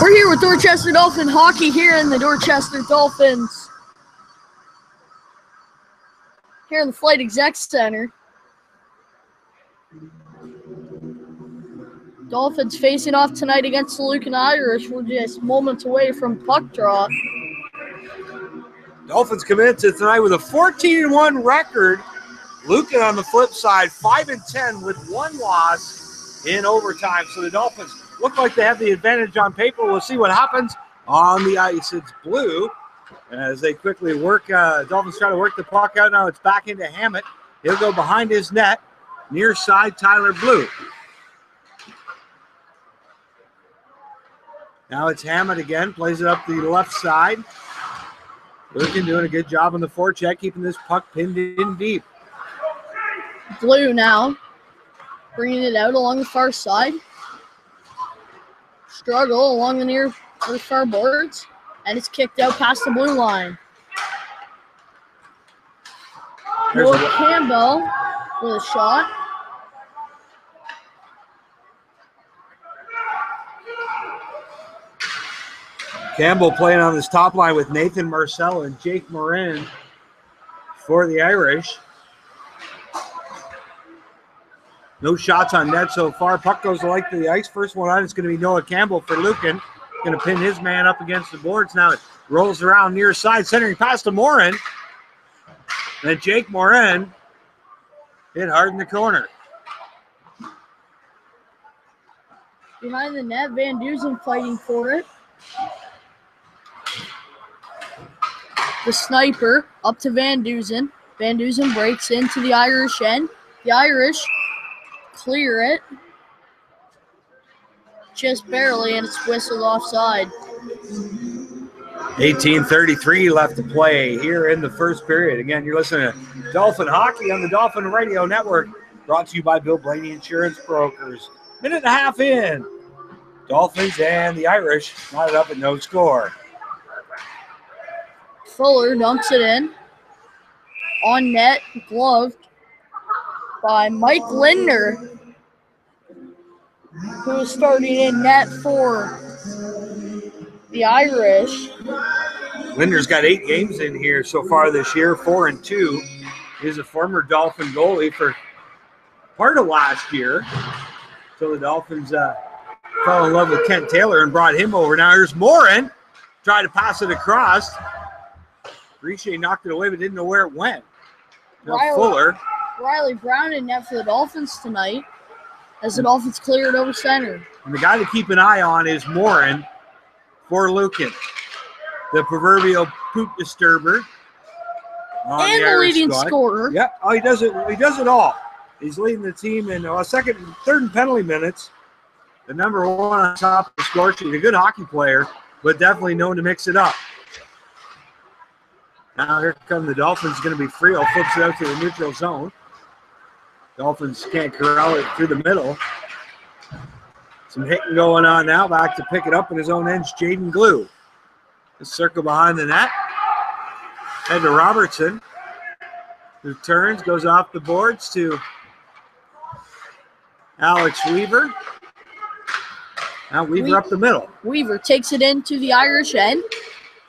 We're here with Dorchester Dolphin hockey here in the Dorchester Dolphins. Here in the Flight Exec Center. Dolphins facing off tonight against the Lucan Irish. We're just moments away from puck drop. Dolphins come into tonight with a 14-1 record. Lucan on the flip side, 5-10 with one loss in overtime. So the Dolphins look like they have the advantage on paper. We'll see what happens on the ice. It's blue as they quickly work. Dolphins try to work the puck out. Now it's back into Hammett. He'll go behind his net. Near side, Tyler Blue. Now it's Hammett again. Plays it up the left side. Lucan doing a good job on the forecheck, keeping this puck pinned in deep. Blue now, bringing it out along the far side. Struggle along the near or far boards, and it's kicked out past the blue line. Noah Campbell with a shot. Campbell playing on this top line with Nathan Marcel and Jake Morin for the Irish. No shots on net so far. Puck goes to like the ice. First one out is going to be Noah Campbell for Lucan. Going to pin his man up against the boards. Now it rolls around near side, centering pass to Morin. Then Jake Morin hit hard in the corner. Behind the net, Van Dusen fighting for it. The sniper up to Van Dusen. Van Dusen breaks into the Irish end. The Irish clear it just barely, and it's whistled offside. 18:33 left to play here in the first period. Again, you're listening to Dolphin Hockey on the Dolphin Radio Network, brought to you by Bill Blaney Insurance Brokers. Minute and a half in. Dolphins and the Irish knotted up at no score. Fuller dumps it in. On net, gloved by Mike Lindner, who is starting in net for the Irish. Linder's got 8 games in here so far this year, 4-2. He's a former Dolphin goalie for part of last year. So the Dolphins fell in love with Kent Taylor and brought him over. Now here's Morin, tried to pass it across. Riche knocked it away, but didn't know where it went. Now Fuller. Riley Brown in net for the Dolphins tonight as the Dolphins clear it over center. And the guy to keep an eye on is Morin for Lucan. The proverbial poop disturber. And the leading scorer. Yeah, oh, he does it all. He's leading the team in third and penalty minutes. The number one on top of the score sheet. A good hockey player, but definitely known to mix it up. Now here come the Dolphins, going to be Friel, flips it out to the neutral zone. Dolphins can't corral it through the middle. Some hitting going on now. Back to pick it up in his own end, Jaden Glue. The circle behind the net. Head to Robertson, who turns, goes off the boards to Alex Weaver. Now Weaver up the middle. Weaver takes it into the Irish end.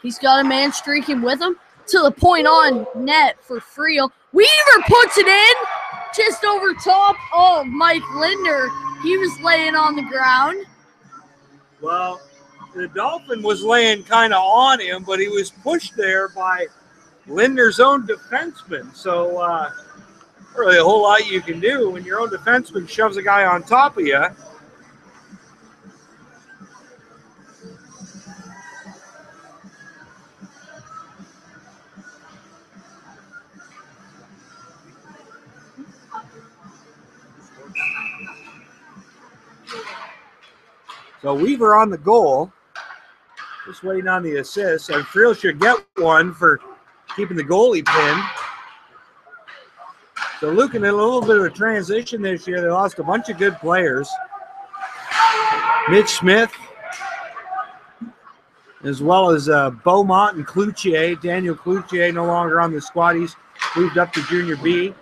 He's got a man streaking with him to the point on net for Friel. Weaver puts it in just over top of Mike Lindner. He was laying on the ground. Well, the Dolphin was laying kind of on him, but he was pushed there by Lindner's own defenseman. So not really a whole lot you can do when your own defenseman shoves a guy on top of you. So Weaver on the goal, just waiting on the assist, and Friel should get one for keeping the goalie pinned. So Lucan in a little bit of a transition this year. They lost a bunch of good players. Mitch Smith, as well as Beaumont and Cloutier. Daniel Cloutier no longer on the squad. He's moved up to junior B.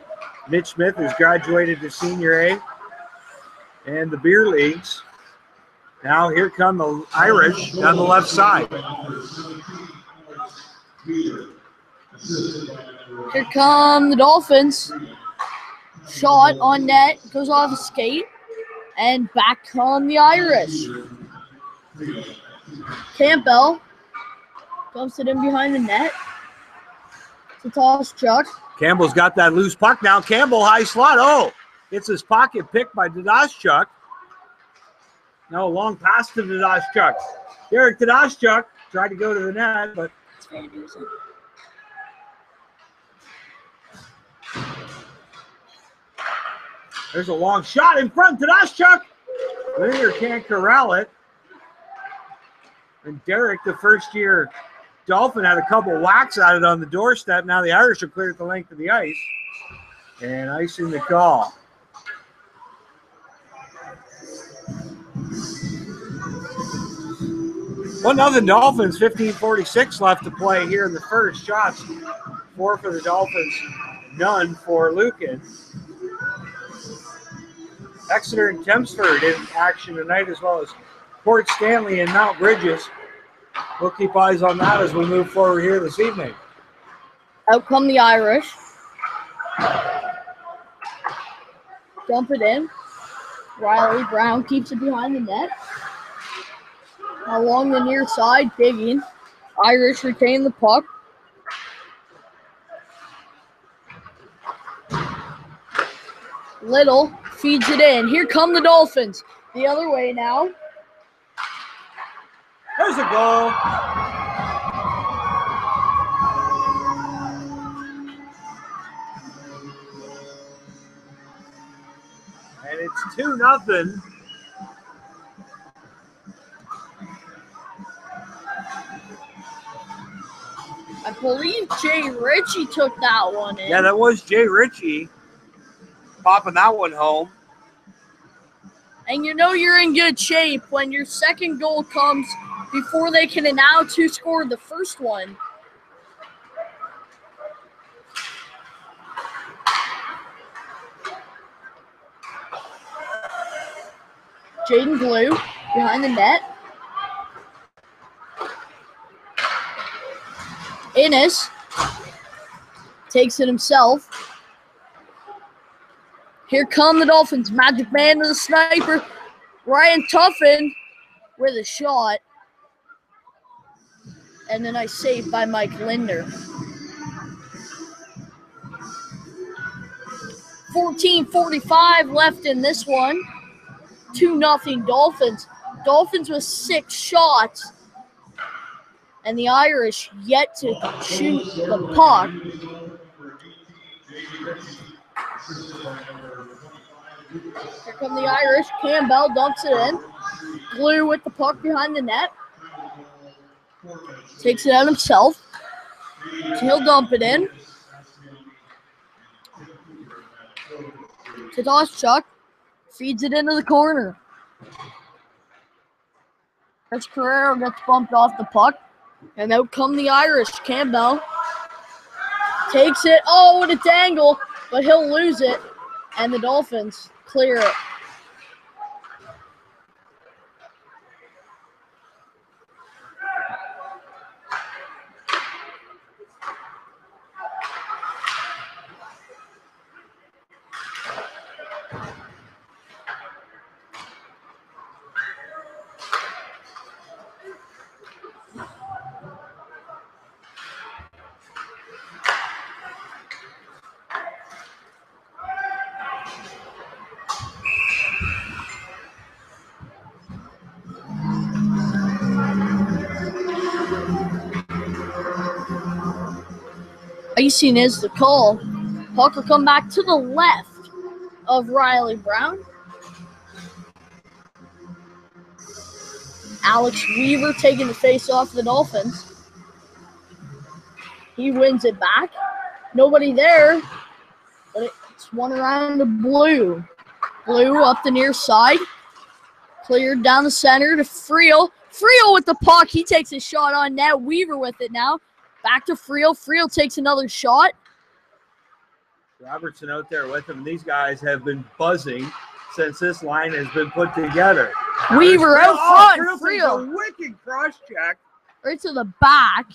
Mitch Smith has graduated to senior A. And the beer leagues Now here come the Irish on the left side. Here come the Dolphins. Shot on net, goes off a skate, and back come the Irish. Campbell dumps it in behind the net. To toss Chuck. Campbell's got that loose puck now. Campbell high slot. Oh, it's his pocket picked by Chuck. No, long pass to Chuck. Derek Chuck tried to go to the net, but it's Van Dusen. There's a long shot in front. Chuck. Linear can't corral it. And Derek, the first-year Dolphin, had a couple whacks at it on the doorstep. Now the Irish are cleared the length of the ice. And icing the call. Well, nothing Dolphins, 15:46 left to play here in the first. Shots, 4 for the Dolphins, none for Lucan. Exeter and Kempsford in action tonight, as well as Port Stanley and Mount Bridges. We'll keep eyes on that as we move forward here this evening. Out come the Irish. Dump it in. Riley Brown keeps it behind the net. Along the near side, digging. Irish retain the puck. Little feeds it in. Here come the Dolphins. The other way now. There's a goal. And it's 2-0. I believe Jay Ritchie took that one in. Yeah, that was Jay Ritchie popping that one home. And you know you're in good shape when your second goal comes before they can announce who scored the first one. Jaden Blue behind the net. Innes takes it himself. Here come the Dolphins. Magic Man to the sniper. Ryan Tuffin with a shot. And a nice save by Mike Linder. 14:45 left in this one. 2-0 Dolphins. Dolphins with 6 shots. And the Irish yet to shoot the puck. Here come the Irish. Campbell dumps it in. Blue with the puck behind the net. Takes it out himself. He'll dump it in. To Chuck. Feeds it into the corner. Chris Carrero gets bumped off the puck. And out come the Irish. Campbell takes it. Oh, what a dangle. But he'll lose it. And the Dolphins clear it. Icing is the call. Puck will come back to the left of Riley Brown. Alex Weaver taking the face off the Dolphins. He wins it back. Nobody there, but it's one around to Blue. Blue up the near side. Cleared down the center to Friel. Friel with the puck. He takes a shot on net. Weaver with it now. Back to Friel. Friel takes another shot. Robertson out there with him. These guys have been buzzing since this line has been put together. Weaver out front. Friel, a wicked cross check. Right to the back.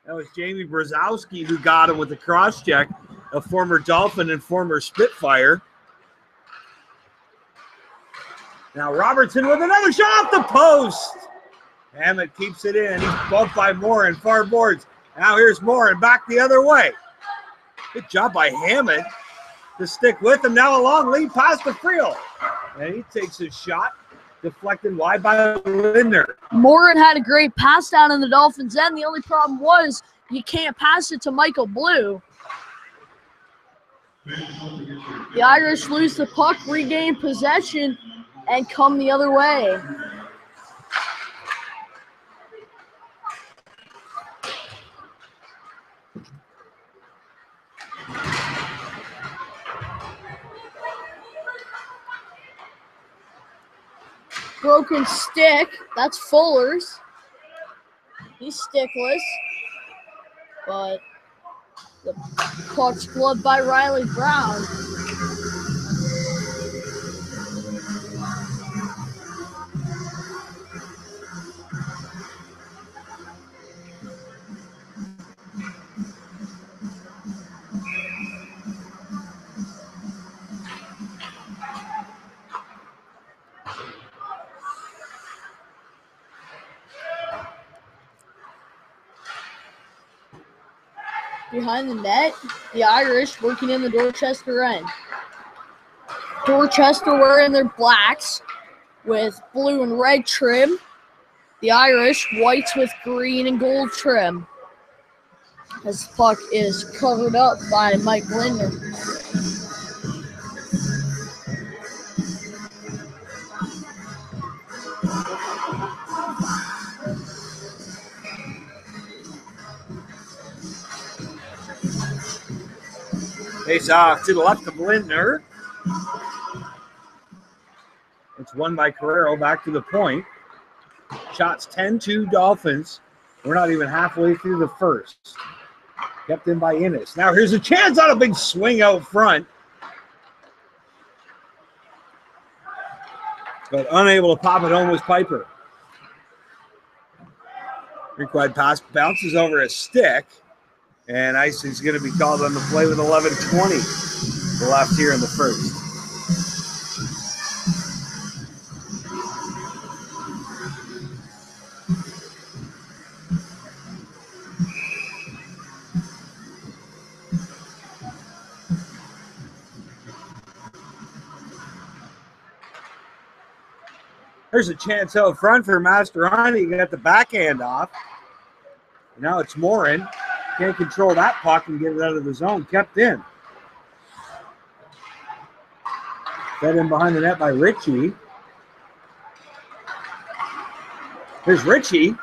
That was Jamie Brzezowski who got him with the cross check, a former Dolphin and former Spitfire. Now Robertson with another shot off the post. Hammett keeps it in. He's bumped by Morin, far boards. Now here's Morin back the other way. Good job by Hammett to stick with him. Now a long lead pass to Friel. And he takes his shot, deflected wide by Lindner. Morin had a great pass down in the Dolphins' end. The only problem was you can't pass it to Michael Blue. The Irish lose the puck, regain possession, and come the other way. Broken stick. That's Fuller's. He's stickless. But the puck's gloved by Riley Brown. Behind the net, the Irish working in the Dorchester end. Dorchester wearing their blacks with blue and red trim. The Irish whites with green and gold trim. As the puck is covered up by Mike Lindner. Face off to the left of Lindner. It's won by Carrero back to the point. Shots 10-2 Dolphins. We're not even halfway through the first. Kept in by Innes. Now here's a chance on a big swing out front. But unable to pop it home was Piper. Required pass bounces over a stick. And icing's going to be called on the play with 11:20 left here in the first. There's a chance out front for Mastroianni. He got the backhand off. Now it's Morin. Can't control that puck and get it out of the zone. Kept in. Fed in behind the net by Ritchie. Here's Ritchie.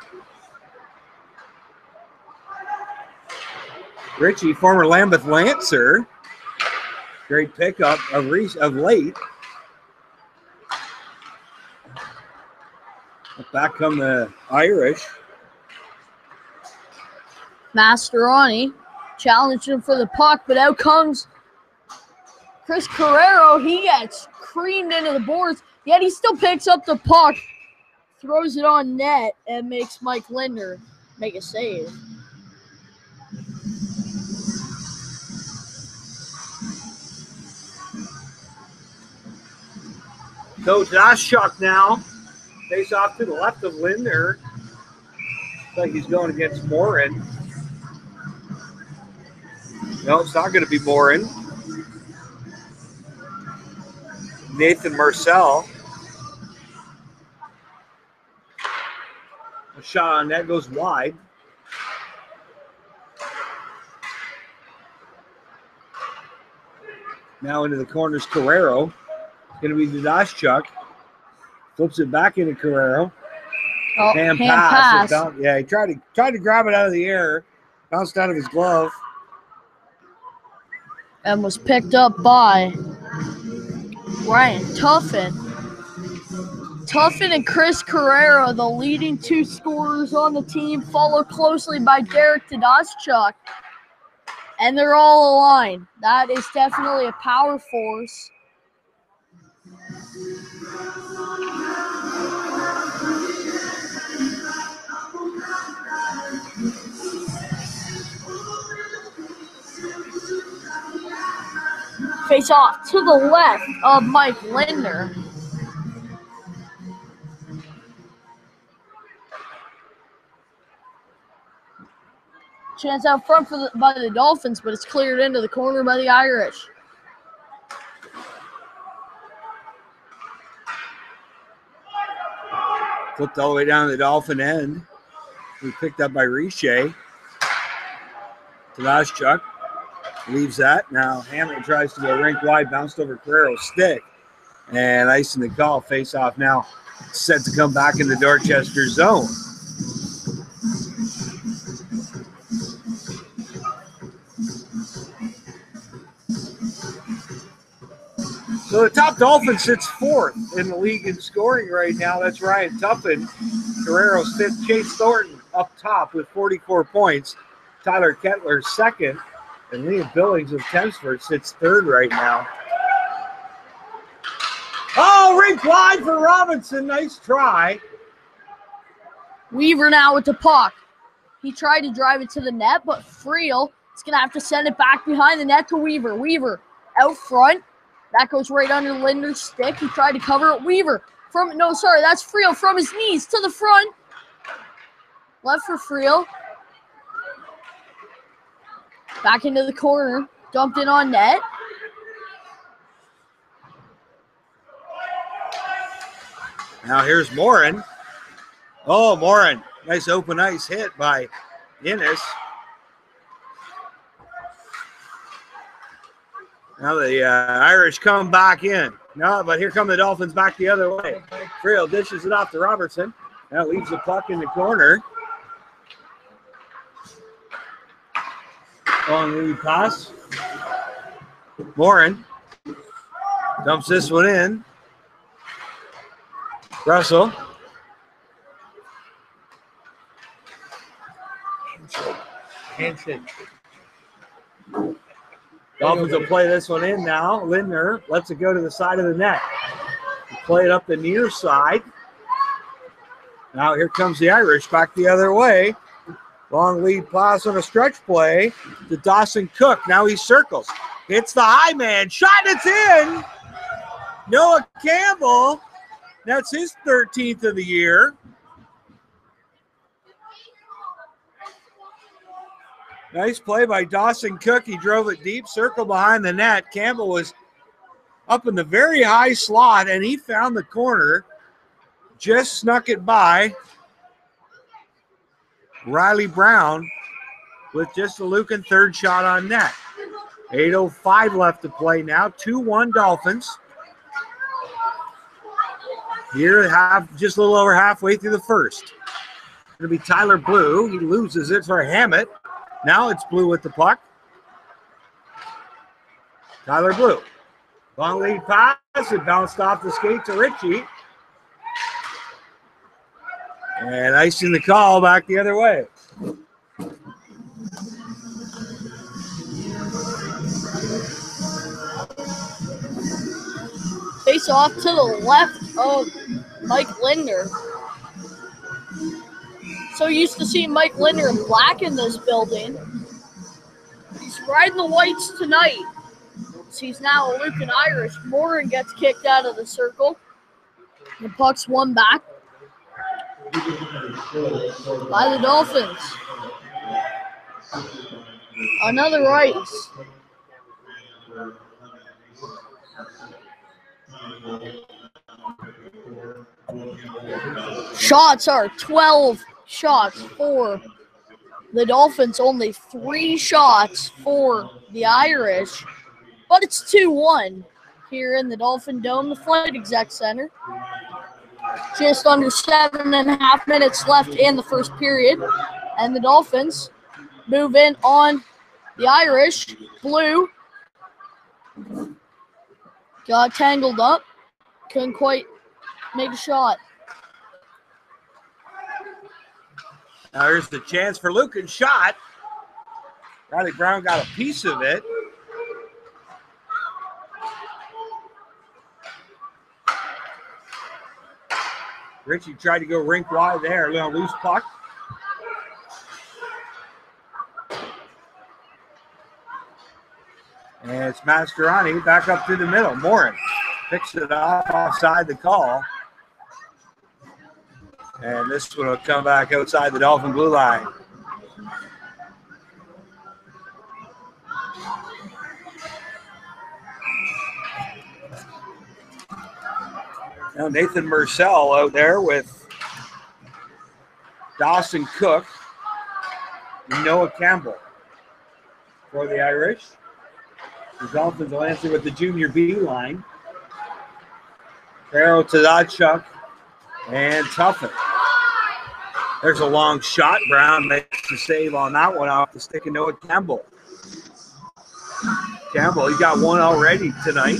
Ritchie, former Lambeth Lancer. Great pickup of late. Back come the Irish. Mastroianni challenged him for the puck, but out comes Chris Carrero. He gets creamed into the boards, yet he still picks up the puck, throws it on net, and makes Mike Lindner make a save. Coach Oshchuk now. Face off to the left of Lindner. Looks like he's going against Morin. No, it's not going to be Morin. Nathan Marcel. A shot on net goes wide. Now into the corners, Carrero. It's going to be Oshchuk. Flips it back into Carrero. Oh, hand pass. Yeah, he tried to grab it out of the air. Bounced out of his glove. And was picked up by Ryan Tuffin. Tuffin and Chris Carrero, the leading two scorers on the team, followed closely by Derek Oshchuk. And they're all aligned. That is definitely a power force. Face off to the left of Mike Lindner. Chance out front by the Dolphins, but it's cleared into the corner by the Irish. Flipped all the way down to the Dolphin end. We picked up by Riche. Tadashchuk leaves that. Now Hammond tries to go rink wide, bounced over Carrero's stick. And icing the call. Face off now. Set to come back into Dorchester zone. So the top Dolphin sits fourth in the league in scoring right now. That's Ryan Tuffin. Carrero's fifth. Chase Thornton up top with 44 points. Tyler Kettler second. And Liam Billings of Thamesford sits third right now. Oh, rink wide for Robinson. Nice try. Weaver now with the puck. He tried to drive it to the net, but Friel is going to have to send it back behind the net to Weaver. Weaver out front. That goes right under Linder's stick. He tried to cover it. Weaver that's Friel from his knees to the front. Left for Friel. Back into the corner. Dumped in on net. Now here's Morin. Oh, Morin. Nice open ice hit by Innes. Now the Irish come back in. No, but here come the Dolphins back the other way. Friel dishes it off to Robertson. Now leaves the puck in the corner. Long lead pass. Morin dumps this one in. Russell. Handshake. Dolphins will play this one in now. Lindner lets it go to the side of the net. Play it up the near side. Now here comes the Irish back the other way. Long lead pass on a stretch play to Dawson Cook. Now he circles. Hits the high man. Shot, it's in. Noah Campbell. That's his 13th of the year. Nice play by Dawson Cook. He drove it deep, circle behind the net. Campbell was up in the very high slot, and he found the corner. Just snuck it by Riley Brown with just a Lucan third shot on net. 8:05 left to play now. 2-1 Dolphins. Here, just a little over halfway through the first. Going to be Tyler Blue. He loses it for Hammett. Now it's Blue with the puck. Tyler Blue. Long lead pass. It bounced off the skate to Ritchie. And icing the call back the other way. Face off to the left of Mike Lindner. So used to seeing Mike Lindner in black in this building. He's riding the whites tonight. So he's now a Lucan Irish. Morin gets kicked out of the circle. The puck's won back by the Dolphins. Another ice. Shots are 12 shots for the Dolphins, only 3 shots for the Irish, but it's 2-1 here in the Dolphin Dome, the Flight Exec Center. Just under 7.5 minutes left in the first period, and the Dolphins move in on the Irish. Blue got tangled up, couldn't quite make a shot. Now here's the chance for Lucan. Shot. Riley Brown got a piece of it. Richie tried to go rink wide there. A little loose puck. And it's Mascherani back up through the middle. Morin picks it up offside the call. And this one will come back outside the Dolphin blue line. Now Nathan Murcell out there with Dawson Cook and Noah Campbell for the Irish. The Dolphins will answer with the junior B line. Farrell to Tadachuk and Tuffin. There's a long shot. Brown makes the save on that one off the stick of Noah Campbell. Campbell, he got one already tonight.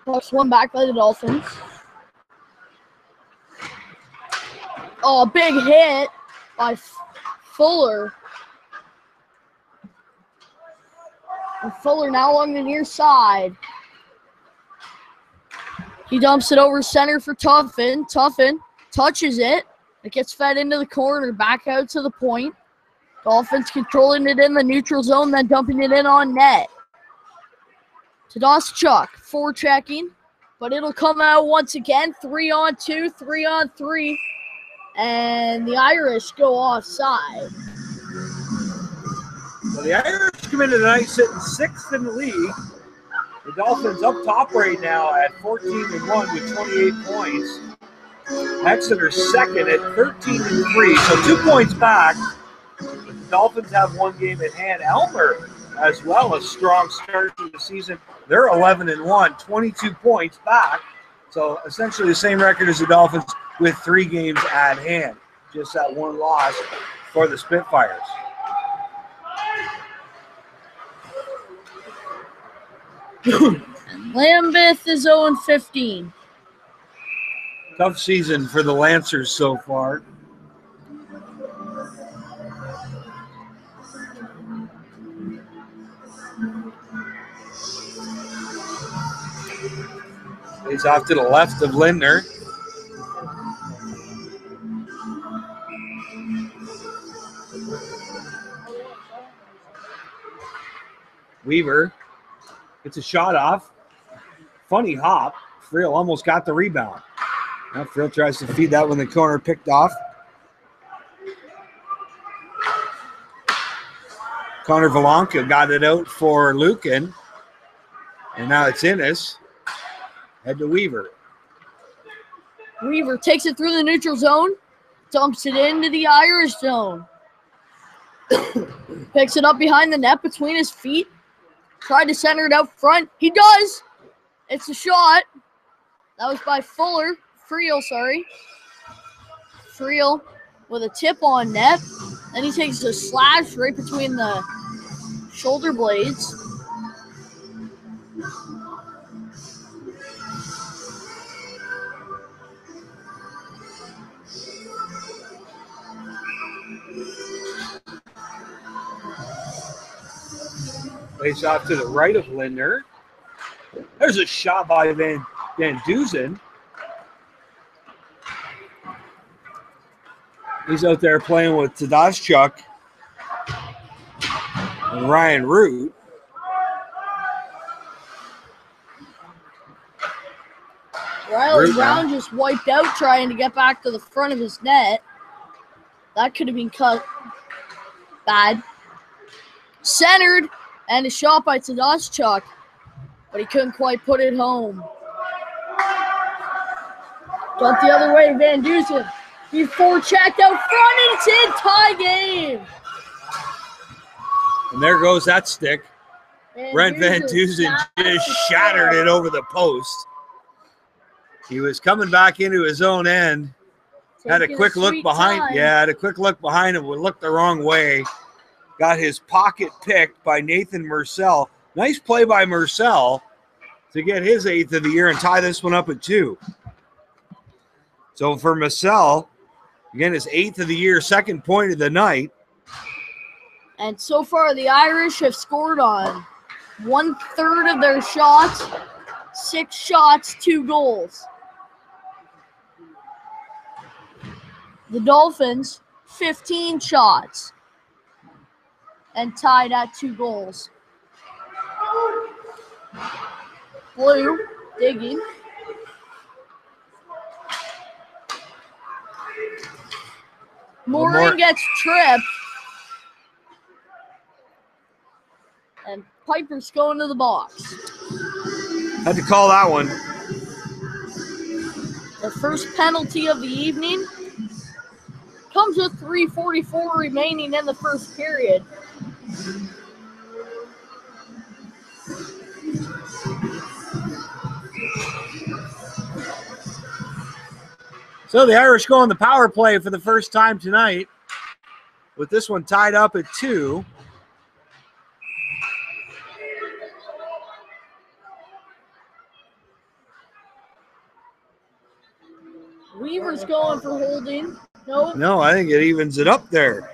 Next one back by the Dolphins. Oh, big hit by Fuller. And Fuller now along the near side. He dumps it over center for Tuffin. Tuffin touches it. It gets fed into the corner, back out to the point. Dolphins controlling it in the neutral zone, then dumping it in on net. Tadachuk forechecking, but it'll come out once again. 3-on-2, 3-on-3. And the Irish go offside. So the Irish come into tonight sitting 6th in the league. The Dolphins up top right now at 14-1 with 28 points. Exeter second at 13-3, so 2 points back. The Dolphins have one game at hand. Elmer as well, a strong start to the season. They're 11-1, 22 points back. So essentially the same record as the Dolphins with 3 games at hand. Just that one loss for the Spitfires. And Lambeth is 0-15. Tough season for the Lancers so far. He's off to the left of Lindner. Weaver gets a shot off. Funny hop. Friel almost got the rebound. Now Friel tries to feed that when the corner picked off. Connor Valanka got it out for Lucan. And now it's Innes. Head to Weaver. Weaver takes it through the neutral zone, dumps it into the Irish zone. Picks it up behind the net between his feet. Tried to center it out front. He does. It's a shot. That was by Friel, sorry. Friel with a tip on net. Then he takes a slash right between the shoulder blades. Face off to the right of Lindner. There's a shot by Van Duzen. He's out there playing with Tadachuk and Ryan Root. Riley Brown just wiped out trying to get back to the front of his net. That could have been cut bad. Centered. And a shot by Tadachuk, but he couldn't quite put it home. Dumped the other way, Van Dusen. He forechecked out front, and it's in. Tie game. And there goes that stick. Brent Van Dusen just shattered it over the post. He was coming back into his own end. Had a quick look behind. Yeah, had a quick look behind him. Would look the wrong way. Got his pocket picked by Nathan Murcell. Nice play by Murcell to get his 8th of the year and tie this one up at 2. So for Massell, again, his 8th of the year, 2nd point of the night. And so far, the Irish have scored on 1/3 of their shots, 6 shots, 2 goals. The Dolphins, 15 shots and tied at 2 goals. Blue digging. Morin gets tripped. And Piper's going to the box. Had to call that one. The first penalty of the evening comes with 3:44 remaining in the first period. So the Irish go on the power play for the first time tonight, with this one tied up at 2. Weaver's going for holding. Nope. No, I think it evens it up there.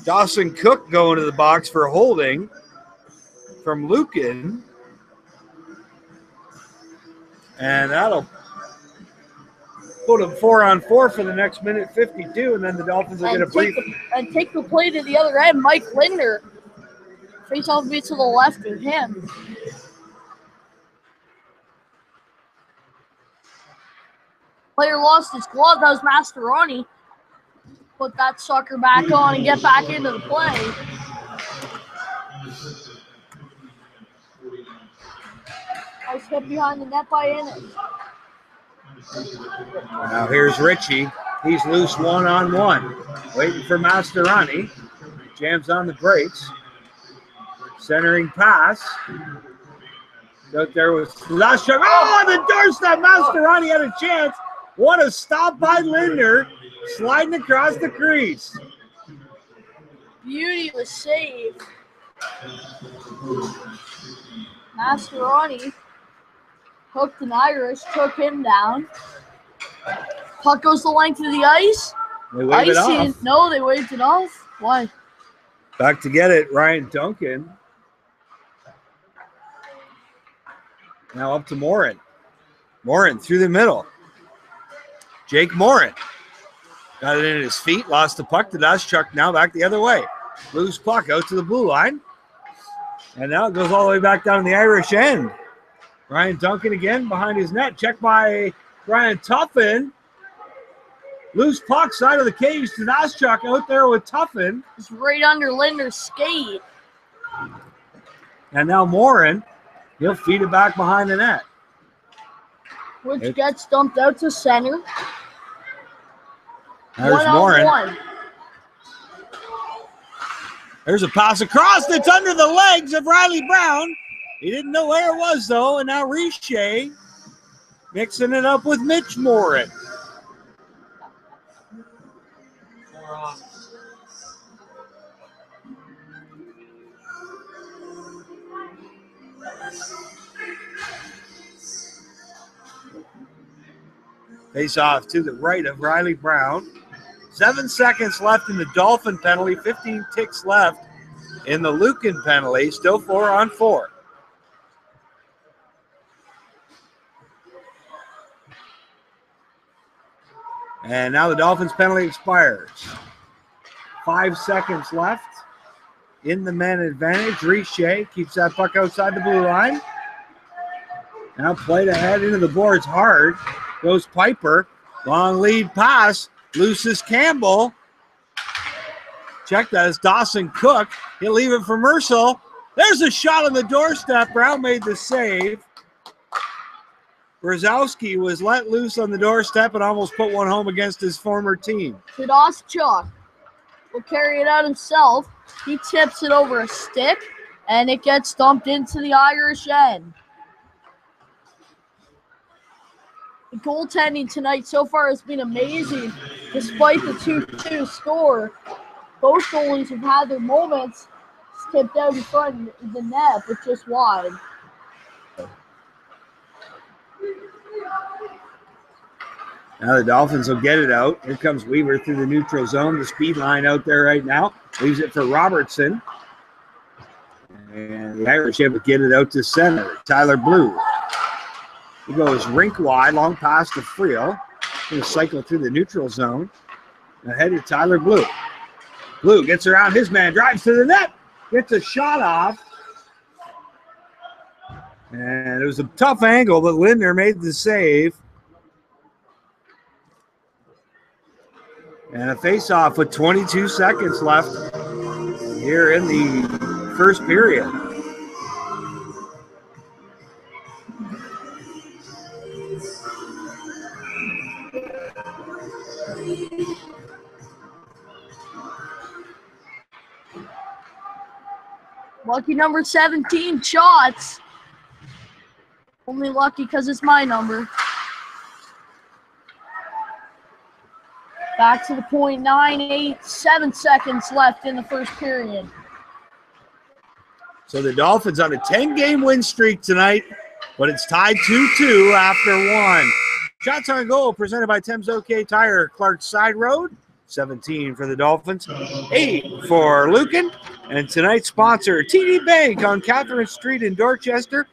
Dawson Cook going to the box for holding from Lucan. And that'll put him 4-on-4 for the next minute 52, and then the Dolphins will get a brief. Take the play to the other end. Mike Linder. Face off me to the left of him. Player lost his glove. That was Mastroianni. Put that sucker back on and get back into the play. Nice hit behind the net by Ennis. Now here's Ritchie. He's loose 1-on-1. Waiting for Mastroianni. Jams on the brakes. Centering pass. Out there was Laszczuk. Oh, on the doorstep. Mastroianni had a chance. What a stop by Linder. Sliding across the crease. Beauty was saved. Mastroianni hooked an Irish, took him down. Puck goes the length of the ice. They waved it off. No, they waved it off. Why? Back to get it, Ryan Duncan. Now up to Morin. Morin through the middle. Jake Morin. Got it in his feet, lost the puck to Laszczuk, now back the other way. Loose puck out to the blue line. And now it goes all the way back down to the Irish end. Ryan Duncan again behind his net. Checked by Brian Tuffin. Loose puck, side of the cage to Laszczuk out there with Tuffin. It's right under Linder's skate. And now Morin, he'll feed it back behind the net. Which gets dumped out to center. There's Morin. There's a pass across that's under the legs of Riley Brown. He didn't know where it was, though, and now Richer mixing it up with Mitch Morin. Face off to the right of Riley Brown. 7 seconds left in the Dolphin penalty, 15 ticks left in the Lucan penalty, still 4-on-4. And now the Dolphins penalty expires. 5 seconds left in the man advantage. Richer keeps that puck outside the blue line. Now played ahead into the boards hard. Goes Piper. Long lead pass. Looses Campbell. Check that as Dawson Cook. He'll leave it for Mercil. There's a shot on the doorstep. Brown made the save. Brzezowski was let loose on the doorstep and almost put one home against his former team. Laszczuk will carry it out himself. He tips it over a stick, and it gets dumped into the Irish end. The goaltending tonight so far has been amazing. Despite the 2-2 score, both goalies have had their moments. tipped out in front of the net, but just wide. Now the Dolphins will get it out. Here comes Weaver through the neutral zone. The speed line out there right now. Leaves it for Robertson. And the Irish able to get it out to center. Tyler Blue. He goes rink wide, long pass to Friel. Going to cycle through the neutral zone. Ahead to Tyler Blue. Blue gets around his man, drives to the net. Gets a shot off. And it was a tough angle, but Lindner made the save. And a face-off with 22 seconds left here in the first period. Lucky number 17 shots. Only lucky because it's my number. Back to the point, 7 seconds left in the first period. So the Dolphins on a 10-game win streak tonight, but it's tied 2-2 after one. Shots on goal presented by Thames OK Tire, Clark Side Road. 17 for the Dolphins, 8 for Lucan. And tonight's sponsor, TD Bank on Catherine Street in Dorchester.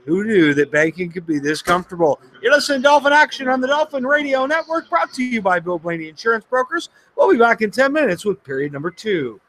Who knew that banking could be this comfortable? You're listening to Dolphin Action on the Dolphin Radio Network, brought to you by Bill Blaney Insurance Brokers. We'll be back in 10 minutes with period number 2.